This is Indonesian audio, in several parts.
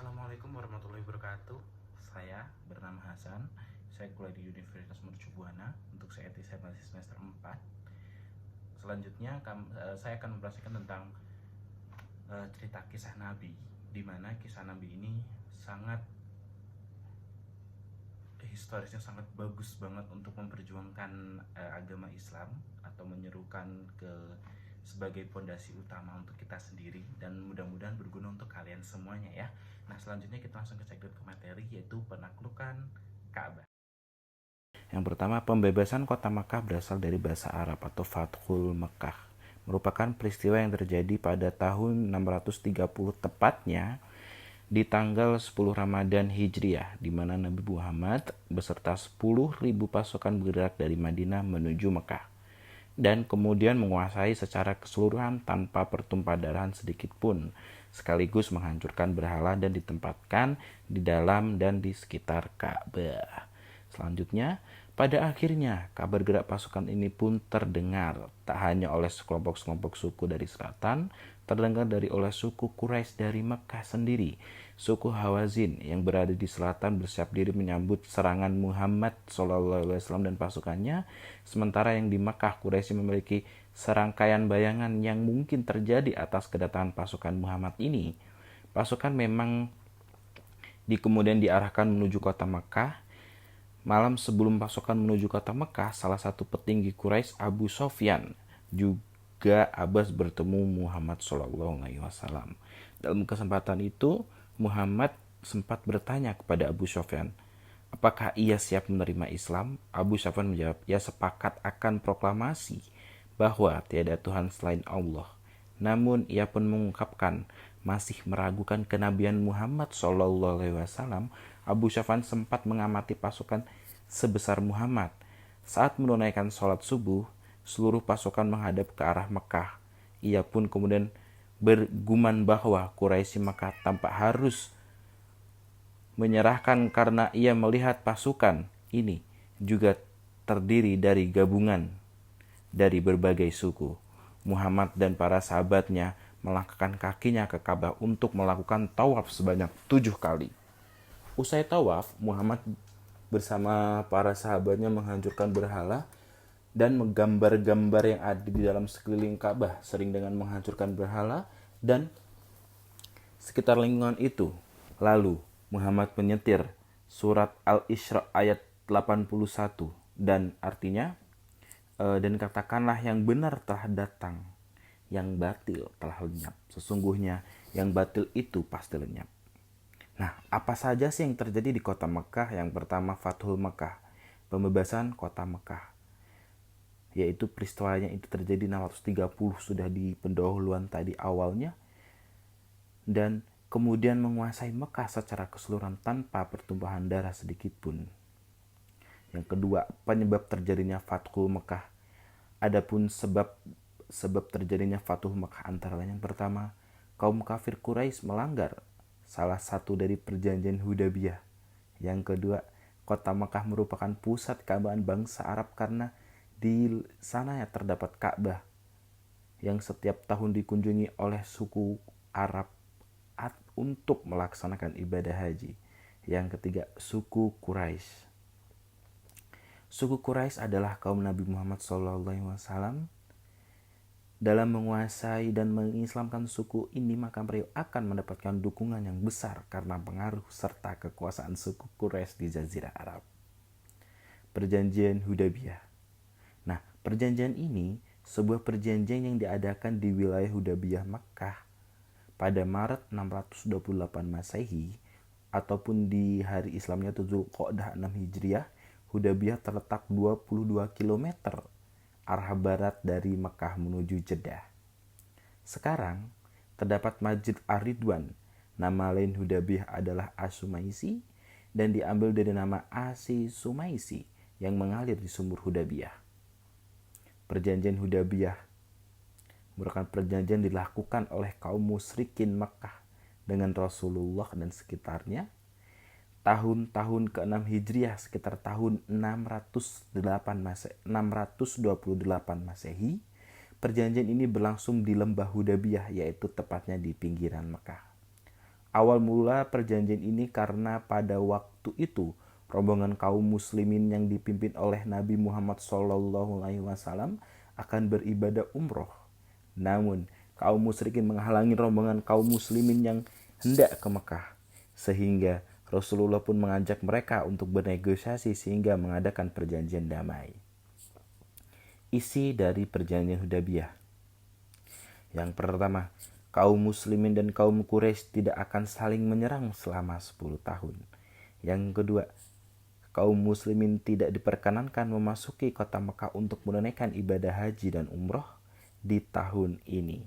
Assalamualaikum warahmatullahi wabarakatuh. Saya bernama Hasan. Saya kuliah di Universitas Mercu Buana. Untuk saat ini saya masih semester 4. Selanjutnya saya akan memperhatikan tentang cerita kisah Nabi, di mana kisah Nabi ini sangat historisnya sangat bagus banget untuk memperjuangkan agama Islam atau menyerukan ke sebagai pondasi utama untuk kita sendiri, dan mudah-mudahan berguna untuk kalian semuanya ya. Nah, selanjutnya kita langsung ke materi, yaitu penaklukan Ka'bah. Yang pertama, pembebasan kota Makkah berasal dari bahasa Arab atau Fathul Makkah. Merupakan peristiwa yang terjadi pada tahun 630 tepatnya di tanggal 10 Ramadan Hijriah, di mana Nabi Muhammad beserta 10.000 pasukan bergerak dari Madinah menuju Mekah dan kemudian menguasai secara keseluruhan tanpa pertumpahan darah sedikit pun, sekaligus menghancurkan berhala dan ditempatkan di dalam dan di sekitar Ka'bah. Selanjutnya, pada akhirnya kabar gerak pasukan ini pun terdengar tak hanya oleh sekelompok-sekelompok suku dari selatan, terdengar oleh suku Quraisy dari Mekah sendiri. Suku Hawazin yang berada di selatan bersiap diri menyambut serangan Muhammad SAW dan pasukannya, sementara yang di Mekah Quraisy memiliki serangkaian bayangan yang mungkin terjadi atas kedatangan pasukan Muhammad ini. Pasukan memang kemudian diarahkan menuju kota Mekah. Malam sebelum pasukan menuju kota Mekah, salah satu petinggi Quraisy, Abu Sofyan, juga Abbas bertemu Muhammad SAW. Dalam kesempatan itu, Muhammad sempat bertanya kepada Abu Sofyan, apakah ia siap menerima Islam? Abu Sofyan menjawab, ia sepakat akan proklamasi bahwa tiada Tuhan selain Allah. Namun ia pun mengungkapkan masih meragukan kenabian Muhammad SAW. Abu Sofyan sempat mengamati pasukan sebesar Muhammad. Saat menunaikan sholat subuh, seluruh pasukan menghadap ke arah Mekah. Ia pun kemudian bergumam bahwa Quraisy Mekah tampak harus menyerahkan karena ia melihat pasukan ini juga terdiri dari gabungan dari berbagai suku. Muhammad dan para sahabatnya melangkahkan kakinya ke Ka'bah untuk melakukan tawaf sebanyak 7 kali. Usai tawaf, Muhammad bersama para sahabatnya menghancurkan berhala dan menggambar-gambar yang ada di dalam sekeliling Ka'bah, sering dengan menghancurkan berhala dan sekitar lingkungan itu. Lalu Muhammad menyetir surat Al-Isra ayat 81 dan artinya, dan katakanlah yang benar telah datang, yang batil telah lenyap. Sesungguhnya yang batil itu pasti lenyap. Nah, apa saja sih yang terjadi di kota Mekah? Yang pertama, Fathul Mekah, pembebasan kota Mekah. Yaitu peristiwanya itu terjadi 630, sudah di pendahuluan tadi awalnya. Dan kemudian menguasai Mekah secara keseluruhan tanpa pertumpahan darah sedikit pun. Yang kedua, penyebab terjadinya Fathul Mekah. Adapun sebab terjadinya Fathul Mekah antara lain, yang pertama, kaum kafir Quraisy melanggar salah satu dari perjanjian Hudaybiyah. Yang kedua, kota Mekah merupakan pusat keagamaan bangsa Arab karena di sana terdapat Ka'bah yang setiap tahun dikunjungi oleh suku Arab untuk melaksanakan ibadah haji. Yang ketiga, suku Quraisy. Suku Quraisy adalah kaum Nabi Muhammad SAW. Dalam menguasai dan mengislamkan suku ini, maka beliau akan mendapatkan dukungan yang besar karena pengaruh serta kekuasaan suku Quraisy di Jazirah Arab. Perjanjian Hudaybiyah. Nah, perjanjian ini sebuah perjanjian yang diadakan di wilayah Hudaybiyah Makkah pada Maret 628 Masehi ataupun di hari Islamnya Dzulqa'dah 6 Hijriah. Hudaybiyah terletak 22 km arah barat dari Mekah menuju Jeddah. Sekarang terdapat Masjid Ar-Ridwan. Nama lain Hudaybiyah adalah As-Sumaisi dan diambil dari nama Asi Sumaisi yang mengalir di sumur Hudaybiyah. Perjanjian Hudaybiyah merupakan perjanjian dilakukan oleh kaum musyrikin Mekah dengan Rasulullah dan sekitarnya tahun-tahun ke-6 Hijriah, sekitar tahun 628 Masehi. Perjanjian ini berlangsung di lembah Hudaybiyah, yaitu tepatnya di pinggiran Mekah. Awal mula perjanjian ini karena pada waktu itu rombongan kaum muslimin yang dipimpin oleh Nabi Muhammad SAW akan beribadah umroh. Namun kaum musyrikin menghalangi rombongan kaum muslimin yang hendak ke Mekah, sehingga Rasulullah pun mengajak mereka untuk bernegosiasi sehingga mengadakan perjanjian damai. Isi dari perjanjian Hudaybiyah. Yang pertama, kaum muslimin dan kaum Quraisy tidak akan saling menyerang selama 10 tahun. Yang kedua, kaum muslimin tidak diperkenankan memasuki kota Mekah untuk menunaikan ibadah haji dan umroh di tahun ini,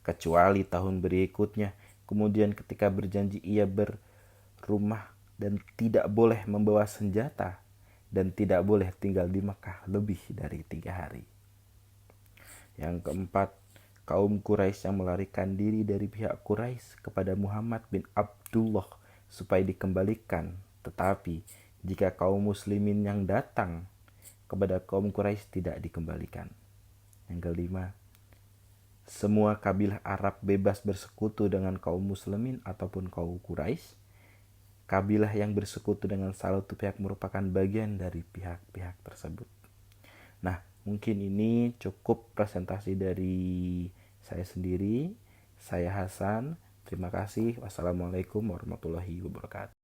kecuali tahun berikutnya. Kemudian ketika berjanji ia berumrah dan tidak boleh membawa senjata dan tidak boleh tinggal di Mekah lebih dari 3 hari. Yang keempat, kaum Quraisy yang melarikan diri dari pihak Quraisy kepada Muhammad bin Abdullah supaya dikembalikan. Tetapi jika kaum muslimin yang datang kepada kaum Quraisy tidak dikembalikan. Yang kelima, semua kabilah Arab bebas bersekutu dengan kaum muslimin ataupun kaum Quraisy. Kabilah yang bersekutu dengan salah satu pihak merupakan bagian dari pihak-pihak tersebut. Nah, mungkin ini cukup presentasi dari saya sendiri. Saya Hasan. Terima kasih. Wassalamualaikum warahmatullahi wabarakatuh.